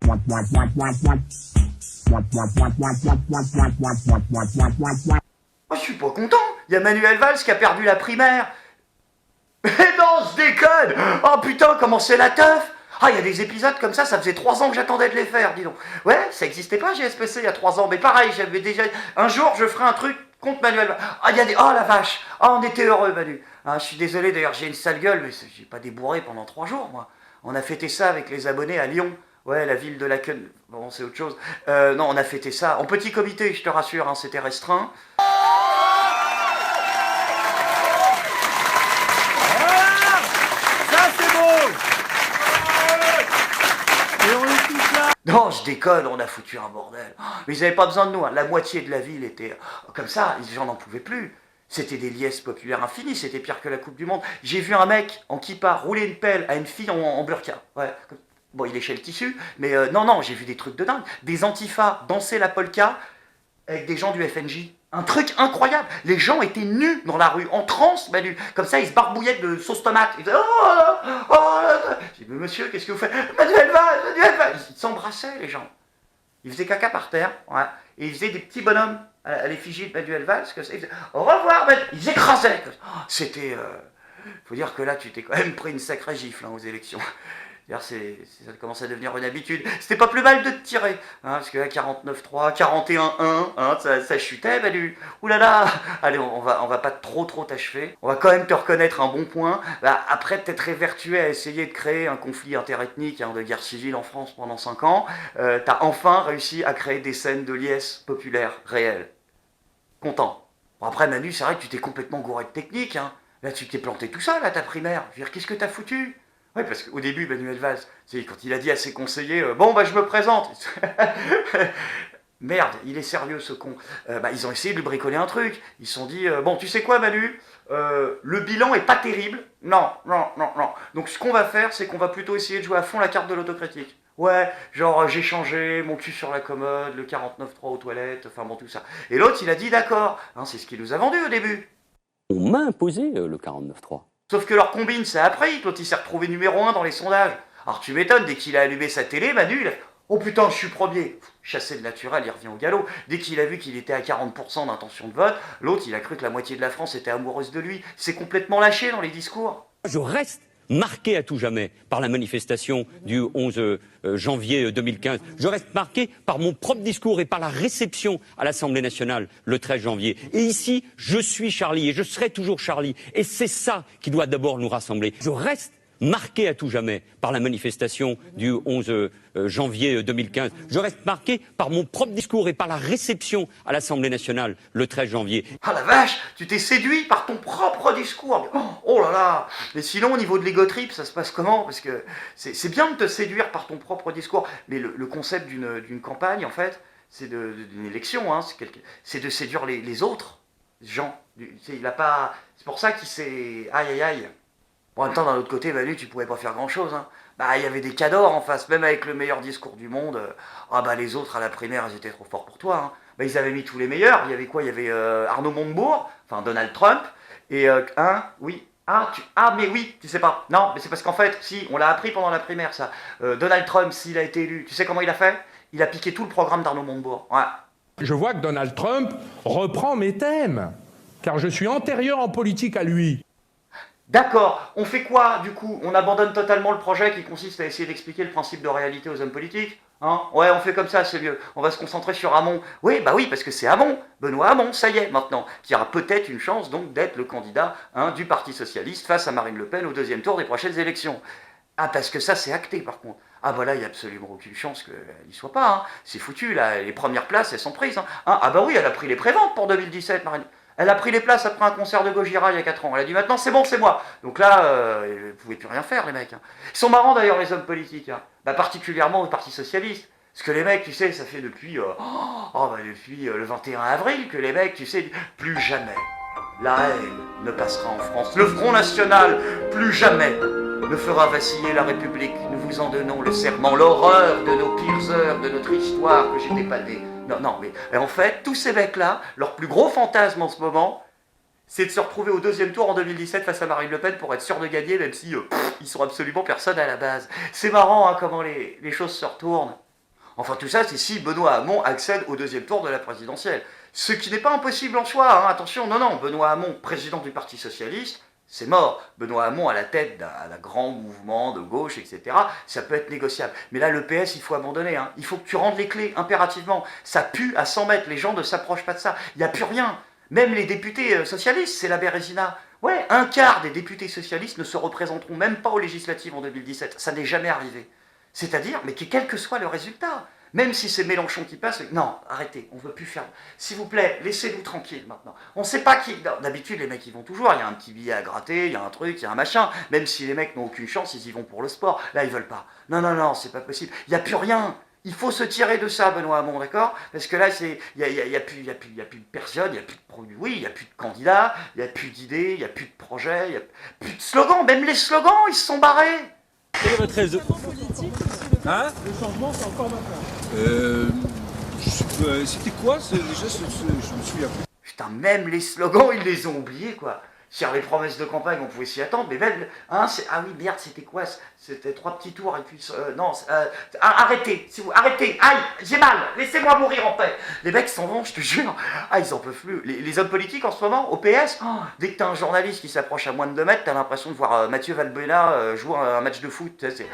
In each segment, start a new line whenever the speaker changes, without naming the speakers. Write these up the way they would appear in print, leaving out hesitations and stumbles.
Oh, je suis pas content. Il y a Manuel Valls qui a perdu la primaire. Mais non, je déconne. Oh putain, comment c'est la teuf. Ah, il y a des épisodes comme ça faisait 3 ans que j'attendais de les faire, dis donc. Ouais, ça existait pas GSPC il y a 3 ans, mais pareil, j'avais déjà... Un jour, je ferai un truc contre Manuel Valls. Ah, il y a des... Oh la vache. Ah, on était heureux, Manu. Ah, je suis désolé, d'ailleurs, j'ai une sale gueule, mais j'ai pas débourré pendant 3 jours, moi. On a fêté ça avec les abonnés à Lyon. Ouais, la ville de Laken. Bon, c'est autre chose. Non, on a fêté ça en petit comité, je te rassure, hein, c'était restreint. Non, je déconne, on a foutu un bordel. Mais ils n'avaient pas besoin de nous, hein. La moitié de la ville était comme ça, les gens n'en pouvaient plus. C'était des liesses populaires infinies, c'était pire que la Coupe du Monde. J'ai vu un mec en kippa rouler une pelle à une fille en burqa. Ouais. Bon, il léchait le tissu, mais non, j'ai vu des trucs de dingue. Des antifas danser la polka avec des gens du FNJ. Un truc incroyable. Les gens étaient nus dans la rue, en transe, Manu. Comme ça, ils se barbouillaient de sauce tomate. Ils disaient, j'ai dit, mais monsieur, qu'est-ce que vous faites? Manuel Valls. Ils s'embrassaient, les gens. Ils faisaient caca par terre, ouais. Et ils faisaient des petits bonhommes à l'effigie de Manuel Valls. Comme ça. Ils faisaient, au revoir, Manuel. Ils écrasaient. C'était... faut dire que là, tu t'es quand même pris une sacrée gifle aux élections. D'ailleurs, ça commence à devenir une habitude. C'était pas plus mal de te tirer, hein, parce que là, 49-3, 41-1, hein, ça chutait, Manu. Ouh là là. Allez, on va pas trop t'achever. On va quand même te reconnaître un bon point. Bah, après t'être évertué à essayer de créer un conflit interethnique, hein, de guerre civile en France pendant 5 ans, t'as enfin réussi à créer des scènes de liesse populaire réelles. Content. Bon, après, Manu, c'est vrai que tu t'es complètement gouré de technique, hein. Là, tu t'es planté tout seul à ta primaire. Je veux dire, qu'est-ce que t'as foutu? Oui, parce qu'au début, Manuel Valls, quand il a dit à ses conseillers, bon, bah, je me présente. Merde, il est sérieux, ce con. Ils ont essayé de lui bricoler un truc. Ils se sont dit, bon, tu sais quoi, Manu, le bilan est pas terrible. Non. Donc, ce qu'on va faire, c'est qu'on va plutôt essayer de jouer à fond la carte de l'autocritique. Ouais, genre, j'ai changé, mon cul sur la commode, le 49.3 aux toilettes, enfin bon, tout ça. Et l'autre, il a dit, d'accord, hein, c'est ce qu'il nous a vendu au début.
On m'a imposé le 49.3.
Sauf que leur combine, ça a pris, l'autre il s'est retrouvé numéro 1 dans les sondages. Alors tu m'étonnes, dès qu'il a allumé sa télé, Manu, il a fait « Oh putain, je suis premier !» Chassé de naturel, il revient au galop. Dès qu'il a vu qu'il était à 40% d'intention de vote, l'autre il a cru que la moitié de la France était amoureuse de lui. Il s'est complètement lâché dans les discours.
Je reste marqué à tout jamais par la manifestation du 11 janvier 2015. Je reste marqué par mon propre discours et par la réception à l'Assemblée nationale le 13 janvier. Et ici, je suis Charlie et je serai toujours Charlie. Et c'est ça qui doit d'abord nous rassembler. Je reste marqué à tout jamais par la manifestation du 11 janvier 2015. Je reste marqué par mon propre discours et par la réception à l'Assemblée nationale le 13 janvier.
Ah la vache, tu t'es séduit par ton propre discours. Oh là là. Mais sinon, au niveau de l'ego trip, ça se passe comment? Parce que c'est bien de te séduire par ton propre discours, mais le concept d'une campagne, en fait, c'est d'une élection, hein, c'est de séduire les autres gens. C'est pour ça qu'il s'est... Aïe. Bon, en même temps, d'un autre côté, Manu, tu pouvais pas faire grand-chose, hein. Il y avait des cadors en face, même avec le meilleur discours du monde. Les autres, à la primaire, ils étaient trop forts pour toi, hein. Ils avaient mis tous les meilleurs. Il y avait quoi? Il y avait Arnaud Montebourg, enfin Donald Trump, et oui. Mais oui, tu sais pas. Non, mais c'est parce qu'en fait, si, on l'a appris pendant la primaire, ça. Donald Trump, s'il a été élu, tu sais comment il a fait? Il a piqué tout le programme d'Arnaud Montebourg. Ouais.
Je vois que Donald Trump reprend mes thèmes, car je suis antérieur en politique à lui.
D'accord, on fait quoi du coup? On abandonne totalement le projet qui consiste à essayer d'expliquer le principe de réalité aux hommes politiques? Hein? Ouais, on fait comme ça, c'est mieux. On va se concentrer sur Hamon. Oui, parce que c'est Hamon, Benoît Hamon, ça y est, maintenant, qui aura peut-être une chance donc d'être le candidat du Parti Socialiste face à Marine Le Pen au 2e tour des prochaines élections. Ah, parce que ça, c'est acté par contre. Là, il n'y a absolument aucune chance qu'elle n'y soit pas. Hein. C'est foutu, là, les premières places, elles sont prises. Hein. Oui, elle a pris les préventes pour 2017, Marine. Elle a pris les places après un concert de Gojira il y a 4 ans. Elle a dit maintenant c'est bon, c'est moi. Donc là, vous ne pouvez plus rien faire, les mecs. Hein. Ils sont marrants d'ailleurs, les hommes politiques. Hein. Particulièrement au Parti Socialiste. Parce que les mecs, tu sais, ça fait depuis le 21 avril que les mecs, tu sais, plus jamais la haine ne passera en France. Le Front National, plus jamais, ne fera vaciller la République. Nous vous en donnons le serment. L'horreur de nos pires heures, de notre histoire que j'étais pas né. Non, mais en fait, tous ces mecs-là, leur plus gros fantasme en ce moment, c'est de se retrouver au 2e tour en 2017 face à Marine Le Pen pour être sûr de gagner, même si ils sont absolument personne à la base. C'est marrant, hein, comment les choses se retournent. Enfin, tout ça, c'est si Benoît Hamon accède au deuxième tour de la présidentielle. Ce qui n'est pas impossible en soi, hein, attention, non, Benoît Hamon, président du Parti Socialiste, c'est mort. Benoît Hamon à la tête d'un grand mouvement de gauche, etc., ça peut être négociable. Mais là, le PS, il faut abandonner. Hein. Il faut que tu rendes les clés, impérativement. Ça pue à 100 mètres, les gens ne s'approchent pas de ça. Il n'y a plus rien. Même les députés socialistes, c'est la Bérésina. Ouais, un quart des députés socialistes ne se représenteront même pas aux législatives en 2017. Ça n'est jamais arrivé. C'est-à-dire, mais quel que soit le résultat, même si c'est Mélenchon qui passe, non, arrêtez, on ne veut plus faire. S'il vous plaît, laissez-nous tranquilles maintenant. On ne sait pas qui. D'habitude, les mecs, ils vont toujours. Il y a un petit billet à gratter, il y a un truc, il y a un machin. Même si les mecs n'ont aucune chance, ils y vont pour le sport. Là, ils veulent pas. Non, c'est pas possible. Il n'y a plus rien. Il faut se tirer de ça, Benoît Hamon, d'accord? Parce que là, il n'y a plus de personne, il n'y a plus de produits, oui, il n'y a plus de candidats, il n'y a plus d'idées, il n'y a plus de projets, il n'y a plus de slogans. Même les slogans, ils se sont barrés.
Quel est votre réseau?
Hein?
Le changement, c'est encore maintenant.
C'était quoi déjà je me souviens plus.
Putain, même les slogans, ils les ont oubliés, quoi. Sur les promesses de campagne, on pouvait s'y attendre, mais même... Hein, ah oui, merde, c'était quoi? C'était 3 petits tours, et puis... non, arrêtez, arrêtez. Aïe, j'ai mal, laissez-moi mourir en paix. Les mecs s'en vont, je te jure. Ah, ils en peuvent plus. Les hommes politiques, en ce moment, au PS, dès que t'as un journaliste qui s'approche à moins de 2 mètres, t'as l'impression de voir Mathieu Valbuena jouer un match de foot. C'est...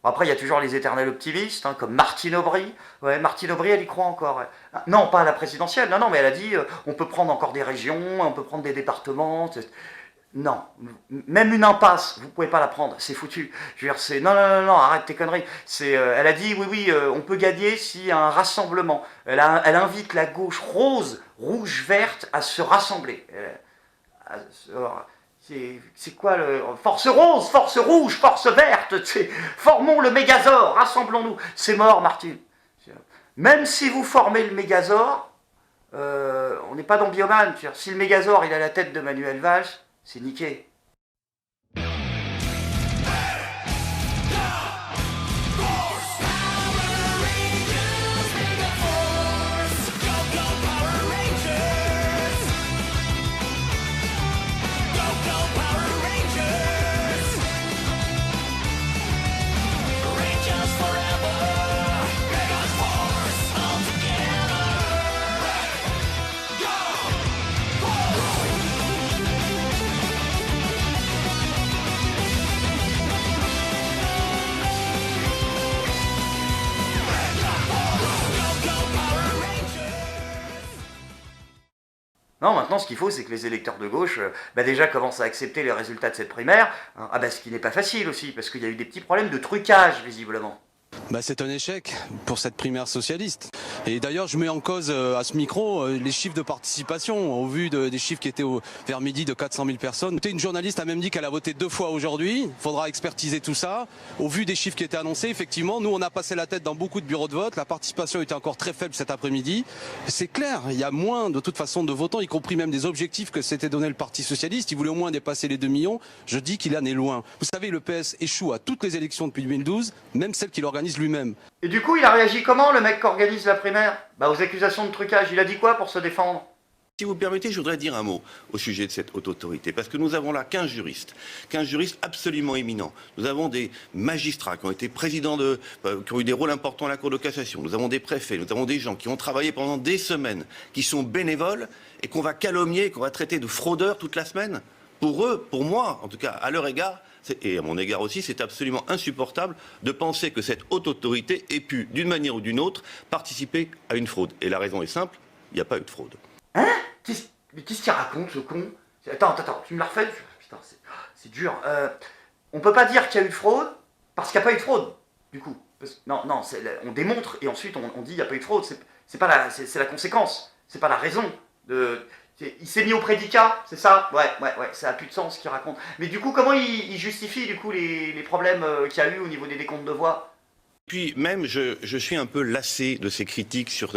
Après, il y a toujours les éternels optimistes, hein, comme Martine Aubry. Ouais, Martine Aubry, elle y croit encore. Ouais. Non, pas à la présidentielle, non, mais elle a dit on peut prendre encore des régions, on peut prendre des départements. Non, même une impasse, vous pouvez pas la prendre, c'est foutu. Je veux dire, c'est non, arrête tes conneries. Elle a dit oui, on peut gagner s'il y a un rassemblement. Elle invite la gauche rose, rouge, verte à se rassembler. C'est quoi le... Force rose, force rouge, force verte, formons le Mégazord, rassemblons-nous. C'est mort, Martine. Même si vous formez le Mégazord, on n'est pas dans Bioman. Si le Mégazord, il a la tête de Manuel Valls, c'est niqué. Non, maintenant, ce qu'il faut, c'est que les électeurs de gauche, déjà commencent à accepter les résultats de cette primaire. Hein, ce qui n'est pas facile aussi, parce qu'il y a eu des petits problèmes de trucage, visiblement.
C'est un échec pour cette primaire socialiste. Et d'ailleurs, je mets en cause à ce micro les chiffres de participation. Au vu des chiffres qui étaient vers midi de 400 000 personnes. Une journaliste a même dit qu'elle a voté 2 fois aujourd'hui. Il faudra expertiser tout ça. Au vu des chiffres qui étaient annoncés, effectivement, nous on a passé la tête dans beaucoup de bureaux de vote. La participation était encore très faible cet après-midi. C'est clair, il y a moins de toute façon de votants, y compris même des objectifs que s'était donné le Parti Socialiste. Il voulait au moins dépasser les 2 millions. Je dis qu'il en est loin. Vous savez, le PS échoue à toutes les élections depuis 2012, même celles qu'il organise lui-même.
Et du coup, il a réagi comment, le mec qui organise la primaire? Aux accusations de trucage, il a dit quoi pour se défendre?
Si vous permettez, je voudrais dire un mot au sujet de cette haute autorité, parce que nous avons là 15 juristes absolument éminents. Nous avons des magistrats qui ont été présidents qui ont eu des rôles importants à la Cour de cassation. Nous avons des préfets, nous avons des gens qui ont travaillé pendant des semaines, qui sont bénévoles et qu'on va calomnier, qu'on va traiter de fraudeurs toute la semaine. Pour eux, pour moi, en tout cas, à leur égard, et à mon égard aussi, c'est absolument insupportable de penser que cette haute autorité ait pu, d'une manière ou d'une autre, participer à une fraude. Et la raison est simple, il n'y a pas eu de fraude.
Hein? Mais qu'est-ce qu'il raconte, ce con? Attends, tu me la refais? Putain, c'est dur. On peut pas dire qu'il y a eu de fraude, parce qu'il n'y a pas eu de fraude, du coup. Non, on démontre, et ensuite on dit qu'il n'y a pas eu de fraude. C'est la conséquence, c'est pas la raison. Il s'est mis au prédicat, c'est ça? Ouais, ça a plus de sens ce qu'il raconte. Mais du coup, comment il justifie du coup les problèmes qu'il y a eu au niveau des décomptes de voix?
Puis même, je suis un peu lassé de ces critiques sur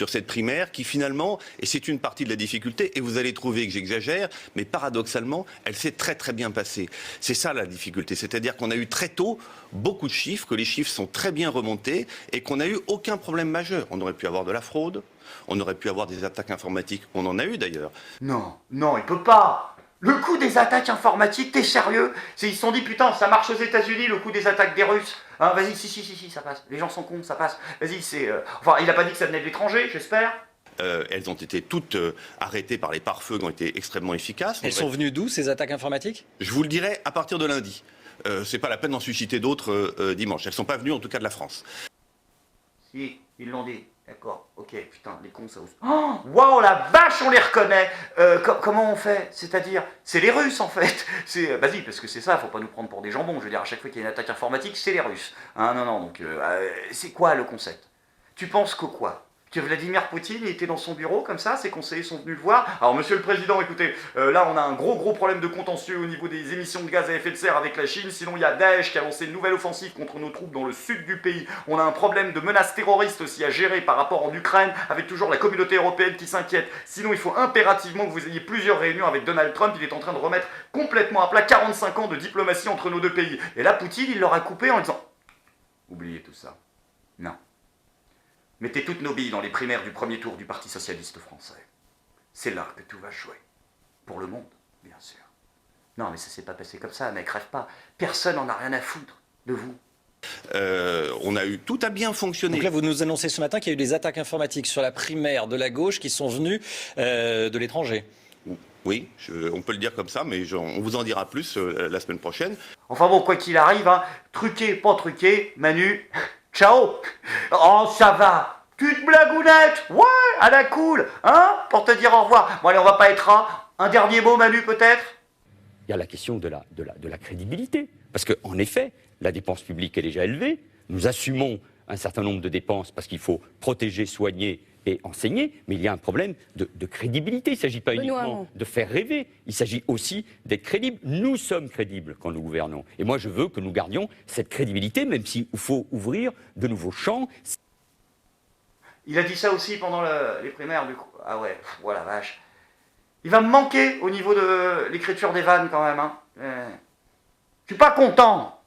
cette primaire qui finalement, et c'est une partie de la difficulté, et vous allez trouver que j'exagère, mais paradoxalement, elle s'est très très bien passée. C'est ça la difficulté, c'est-à-dire qu'on a eu très tôt beaucoup de chiffres, que les chiffres sont très bien remontés et qu'on n'a eu aucun problème majeur. On aurait pu avoir de la fraude, on aurait pu avoir des attaques informatiques, on en a eu d'ailleurs.
Non, non, il peut pas. Le coup des attaques informatiques, t'es sérieux? Ils se sont dit, putain, ça marche aux États-Unis, le coup des attaques des Russes. Hein, vas-y, si, ça passe. Les gens sont cons, ça passe. Vas-y, c'est... Enfin, il a pas dit que ça venait de l'étranger, j'espère.
Elles ont été toutes arrêtées par les pare-feux qui ont été extrêmement efficaces.
Elles sont venues d'où, ces attaques informatiques?
Je vous le dirai à partir de lundi. C'est pas la peine d'en susciter d'autres dimanche. Elles sont pas venues, en tout cas, de la France. Si,
ils l'ont dit. D'accord, ok, putain, les cons, ça ose. Oh, waouh, la vache, on les reconnaît. Comment on fait? C'est-à-dire, c'est les Russes, en fait. Vas-y, parce que c'est ça, faut pas nous prendre pour des jambons. Je veux dire, à chaque fois qu'il y a une attaque informatique, c'est les Russes. Hein, non, donc, c'est quoi le concept? Tu penses que quoi? Que Vladimir Poutine il était dans son bureau comme ça, ses conseillers sont venus le voir. Alors monsieur le président, écoutez, là on a un gros problème de contentieux au niveau des émissions de gaz à effet de serre avec la Chine, sinon il y a Daesh qui a lancé une nouvelle offensive contre nos troupes dans le sud du pays. On a un problème de menace terroriste aussi à gérer par rapport en Ukraine, avec toujours la communauté européenne qui s'inquiète. Sinon il faut impérativement que vous ayez plusieurs réunions avec Donald Trump, il est en train de remettre complètement à plat 45 ans de diplomatie entre nos deux pays. Et là Poutine il leur a coupé en disant, oubliez tout ça, non. Mettez toutes nos billes dans les primaires du premier tour du Parti socialiste français. C'est là que tout va jouer. Pour le monde, bien sûr. Non, mais ça s'est pas passé comme ça, mec, rêve pas. Personne n'en a rien à foutre de vous.
Tout a bien fonctionné.
Donc là, vous nous annoncez ce matin qu'il y a eu des attaques informatiques sur la primaire de la gauche qui sont venues de l'étranger.
Oui, on peut le dire comme ça, mais on vous en dira plus la semaine prochaine.
Enfin bon, quoi qu'il arrive, hein, truqué, pas truqué, Manu... Ciao. Oh, ça va. Petite blagounette. Ouais, à la cool. Hein, pour te dire au revoir. Bon, allez, on va pas être là. Un dernier mot, Manu, peut-être?
Il y a la question de la crédibilité. Parce qu'en effet, la dépense publique est déjà élevée. Nous assumons un certain nombre de dépenses parce qu'il faut protéger, soigner et enseigner, mais il y a un problème de crédibilité. Il ne s'agit pas uniquement de faire rêver, il s'agit aussi d'être crédible. Nous sommes crédibles quand nous gouvernons. Et moi, je veux que nous gardions cette crédibilité, même s'il faut ouvrir de nouveaux champs.
Il a dit ça aussi pendant les primaires, du coup. Ah ouais, voilà, vache. Il va me manquer au niveau de l'écriture des vannes, quand même. Hein. Je suis pas content.